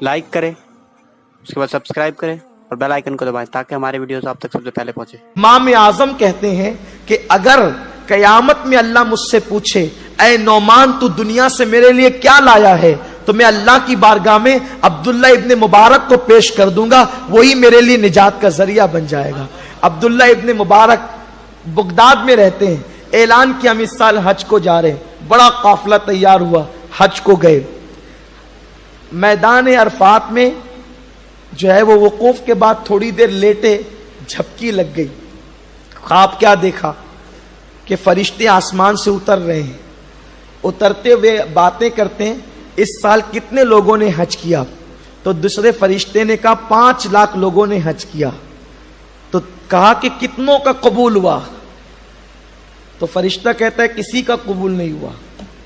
Like करें, उसके बाद सब्सक्राइब करें और बेल आइकन को दबाएं ताकि हमारे वीडियोस आप तक सबसे पहले पहुंचे। इमाम आजम कहते हैं कि अगर कयामत में अल्लाह मुझसे पूछे, ऐ नौमान तू दुनिया से मेरे लिए क्या लाया है, तो मैं अल्लाह की बारगाह में अब्दुल्ला इब्ने मुबारक को पेश कर दूंगा, वही मेरे लिए निजात का जरिया बन जाएगा। अब्दुल्ला इब्ने मुबारक बगदाद में रहते हैं। ऐलान किया हम इस साल हज को जा रहे हैं। बड़ा काफिला तैयार हुआ, हज को गए। मैदान अरफात में जो है वो वकूफ के बाद थोड़ी देर लेटे, झपकी लग गई। ख्वाब क्या देखा कि फरिश्ते आसमान से उतर रहे हैं। उतरते हुए बातें करते हैं, इस साल कितने लोगों ने हज किया? तो दूसरे फरिश्ते ने कहा 5 लाख लोगों ने हज किया। तो कहा कि कितनों का कबूल हुआ? तो फरिश्ता कहता है किसी का कबूल नहीं हुआ।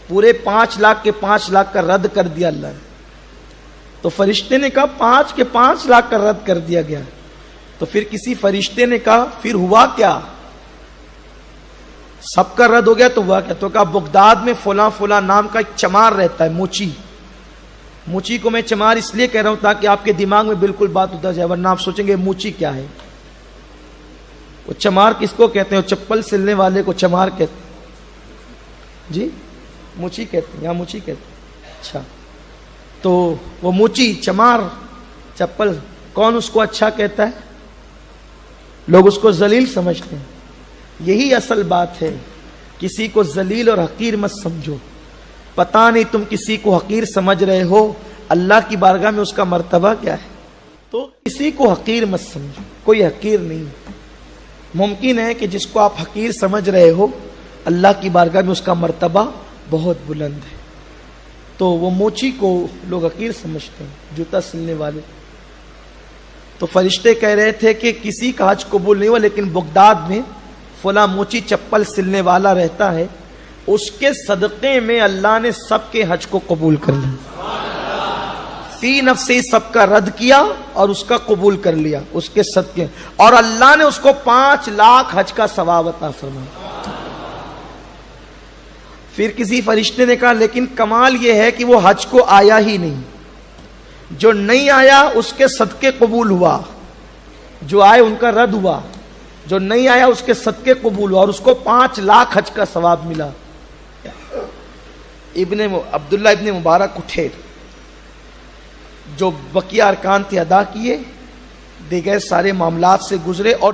पूरे 5 लाख के 5 लाख का रद्द कर दिया अल्लाह ने। तो फरिश्ते ने कहा 5 के 5 लाख का रद्द कर दिया गया। तो फिर किसी फरिश्ते ने कहा फिर हुआ क्या? सबका रद्द हो गया तो हुआ क्या? तो कहा बगदाद में फुला फुला नाम का एक चमार रहता है, मूची। मूची को मैं चमार इसलिए कह रहा हूं ताकि आपके दिमाग में बिल्कुल बात उतर जाए, वरना आप सोचेंगे मूची क्या है। वो चमार किसको कहते हैं? चप्पल सिलने वाले को चमार कहते हैं जी, मूची कहते हैं, या मूची कहते हैं। अच्छा, तो वो मूची, चमार, चप्पल, कौन उसको अच्छा कहता है? लोग उसको जलील समझते हैं। यही असल बात है, किसी को जलील और हकीर मत समझो। पता नहीं तुम किसी को हकीर समझ रहे हो, अल्लाह की बारगाह में उसका मर्तबा क्या है। तो किसी को हकीर मत समझो, कोई हकीर नहीं। मुमकिन है कि जिसको आप हकीर समझ रहे हो, अल्लाह की बारगाह में उसका मर्तबा बहुत बुलंद है। तो वो मोची को लोग हकीर समझते हैं, जूता सिलने वाले। तो फरिश्ते कह रहे थे कि किसी का हज कबूल नहीं हुआ, लेकिन बगदाद में फला मोची चप्पल सिलने वाला रहता है, उसके सदक़े में अल्लाह ने सबके हज को कबूल कर लिया। फी नफ्से सबका रद्द किया और उसका कबूल कर लिया उसके सदक़े, और अल्लाह ने उसको 5 लाख हज का सवाब अता फरमाया। फिर किसी फरिश्ते ने कहा लेकिन कमाल यह है कि वो हज को आया ही नहीं। जो नहीं आया उसके सदक़े कबूल हुआ, जो आए उनका रद्द हुआ। जो नहीं आया उसके सदक़े कबूल हुआ और उसको 5 लाख हज का सवाब मिला। अब्दुल्ला इब्ने मुबारक उठे, जो बकिया अरकान थे अदा किए, दीगर सारे मामलात से गुजरे और